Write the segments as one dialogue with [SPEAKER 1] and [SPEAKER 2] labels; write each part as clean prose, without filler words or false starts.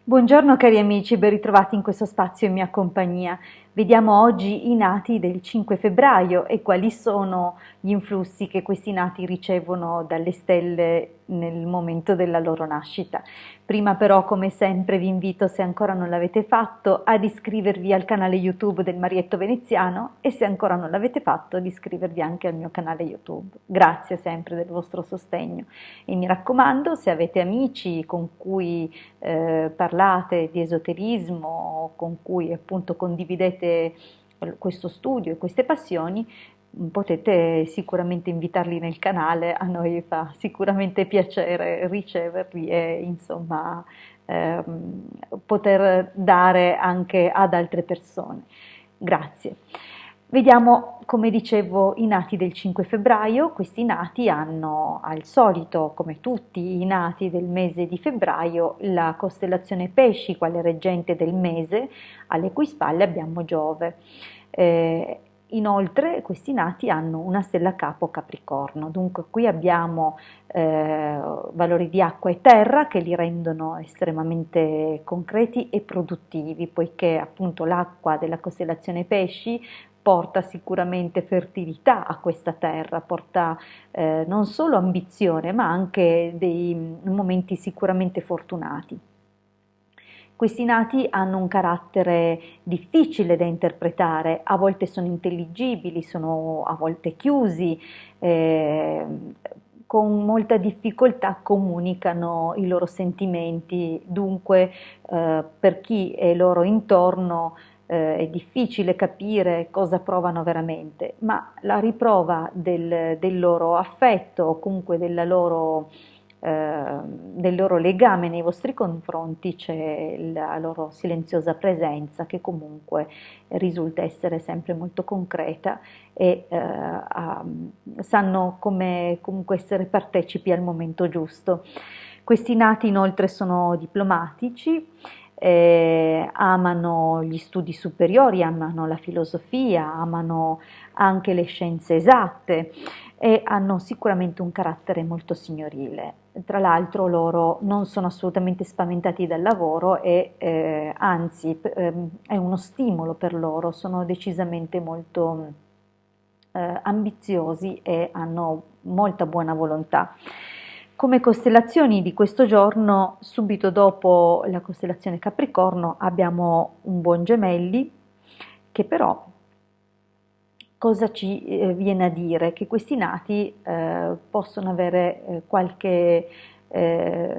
[SPEAKER 1] Buongiorno cari amici, ben ritrovati in questo spazio in mia compagnia. Vediamo oggi i nati del 5 febbraio e quali sono gli influssi che questi nati ricevono dalle stelle nel momento della loro nascita. Prima però, come sempre, vi invito, se ancora non l'avete fatto, ad iscrivervi al canale YouTube del Marietto Veneziano e se ancora non l'avete fatto, ad iscrivervi anche al mio canale YouTube. Grazie sempre del vostro sostegno e mi raccomando, se avete amici con cui parlate di esoterismo, con cui appunto condividete questo studio e queste passioni, potete sicuramente invitarli nel canale, a noi fa sicuramente piacere riceverli e insomma poter dare anche ad altre persone. Grazie. Vediamo, come dicevo, i nati del 5 febbraio. Questi nati hanno, al solito, come tutti i nati del mese di febbraio, la costellazione Pesci quale reggente del mese, alle cui spalle abbiamo Giove. Inoltre questi nati hanno una stella capo Capricorno, dunque qui abbiamo valori di acqua e terra che li rendono estremamente concreti e produttivi, poiché appunto l'acqua della costellazione Pesci porta sicuramente fertilità a questa terra, porta non solo ambizione ma anche dei momenti sicuramente fortunati. Questi nati hanno un carattere difficile da interpretare, a volte sono intelligibili, sono a volte chiusi, con molta difficoltà comunicano i loro sentimenti, dunque per chi è loro intorno è difficile capire cosa provano veramente, ma la riprova del loro affetto o comunque del loro legame nei vostri confronti c'è la loro silenziosa presenza che comunque risulta essere sempre molto concreta e sanno come comunque essere partecipi al momento giusto. Questi nati inoltre sono diplomatici, amano gli studi superiori, amano la filosofia, amano anche le scienze esatte e hanno sicuramente un carattere molto signorile. Tra l'altro loro non sono assolutamente spaventati dal lavoro e anzi è uno stimolo per loro, sono decisamente molto ambiziosi e hanno molta buona volontà. Come costellazioni di questo giorno, subito dopo la costellazione Capricorno, abbiamo un buon Gemelli che però cosa ci viene a dire? Che questi nati possono avere qualche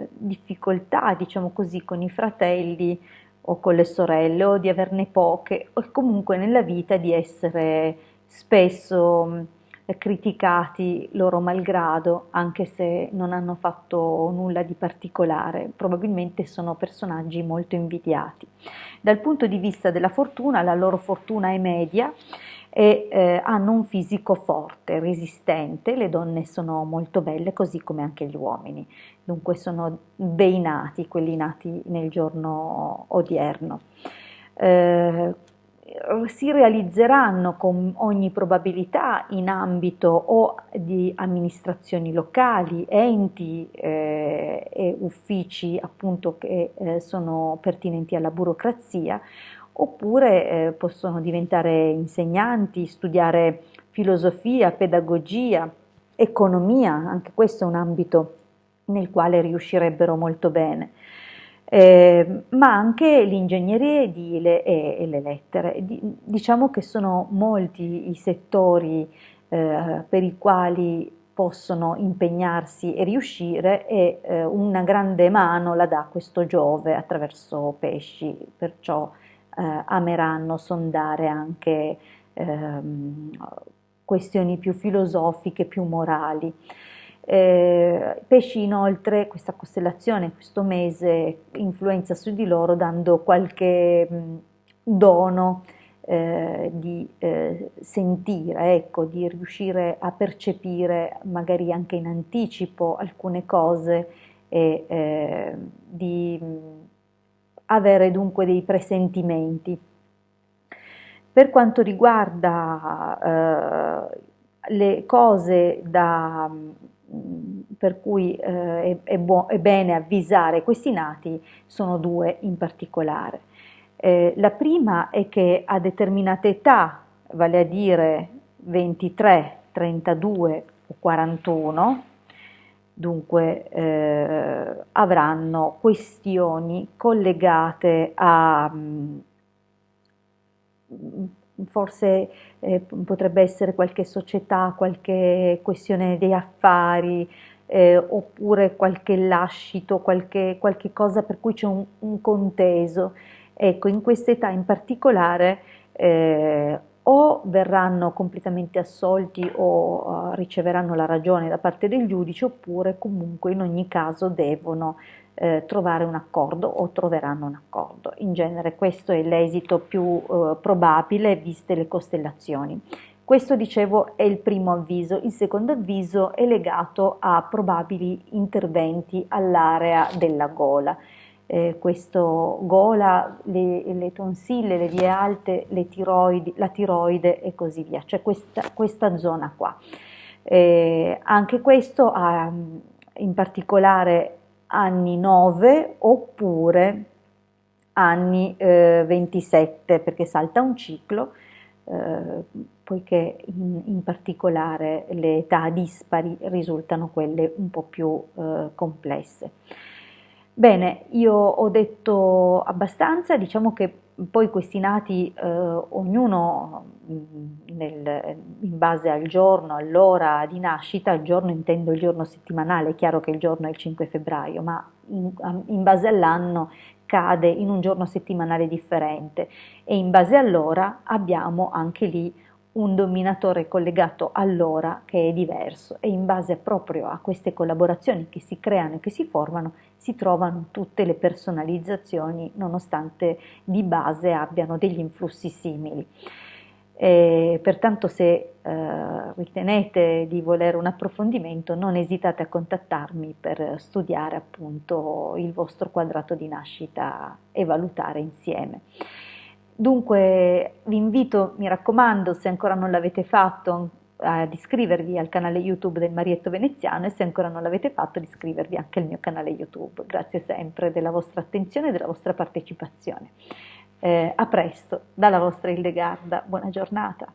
[SPEAKER 1] difficoltà, diciamo così, con i fratelli o con le sorelle o di averne poche o comunque nella vita di essere spesso criticati loro malgrado, anche se non hanno fatto nulla di particolare, probabilmente sono personaggi molto invidiati. Dal punto di vista della fortuna, la loro fortuna è media e hanno un fisico forte, resistente, le donne sono molto belle così come anche gli uomini, dunque sono dei nati, quelli nati nel giorno odierno. Si realizzeranno con ogni probabilità in ambito o di amministrazioni locali, enti e uffici appunto che sono pertinenti alla burocrazia, oppure possono diventare insegnanti, studiare filosofia, pedagogia, economia, anche questo è un ambito nel quale riuscirebbero molto bene. Ma anche l'ingegneria edile e le lettere. Diciamo che sono molti i settori per i quali possono impegnarsi e riuscire e una grande mano la dà questo Giove attraverso Pesci, perciò ameranno sondare anche questioni più filosofiche, più morali. Pesci inoltre, questa costellazione, questo mese influenza su di loro dando qualche dono di sentire, ecco, di riuscire a percepire magari anche in anticipo alcune cose e di avere dunque dei presentimenti. Per quanto riguarda le cose da per cui è bene avvisare questi nati sono due in particolare. La prima è che a determinate età, vale a dire 23, 32 o 41, dunque avranno questioni collegate a forse potrebbe essere qualche società, qualche questione di affari, oppure qualche lascito, qualche cosa per cui c'è un conteso. Ecco, in questa età in particolare o verranno completamente assolti o riceveranno la ragione da parte del giudice, oppure comunque in ogni caso devono trovare un accordo o troveranno un accordo. In genere questo è l'esito più probabile viste le costellazioni. Questo, dicevo, è il primo avviso. Il secondo avviso è legato a probabili interventi all'area della gola. Questo gola, le tonsille, le vie alte, le tiroidi, la tiroide e così via, cioè questa zona qua. Anche questo ha in particolare anni 9 oppure anni 27, perché salta un ciclo, poiché in particolare le età dispari risultano quelle un po' più complesse. Bene, io ho detto abbastanza, diciamo che poi questi nati, ognuno in base al giorno, all'ora di nascita, il giorno intendo il giorno settimanale, è chiaro che il giorno è il 5 febbraio, ma in base all'anno cade in un giorno settimanale differente e in base all'ora abbiamo anche lì un dominatore collegato all'ora che è diverso e in base proprio a queste collaborazioni che si creano e che si formano si trovano tutte le personalizzazioni nonostante di base abbiano degli influssi simili. Pertanto se ritenete di volere un approfondimento non esitate a contattarmi per studiare appunto il vostro quadrato di nascita e valutare insieme. Dunque vi invito, mi raccomando, se ancora non l'avete fatto, ad iscrivervi al canale YouTube del Marietto Veneziano e se ancora non l'avete fatto, ad iscrivervi anche al mio canale YouTube. Grazie sempre della vostra attenzione e della vostra partecipazione. A presto, dalla vostra Hildegarda, buona giornata.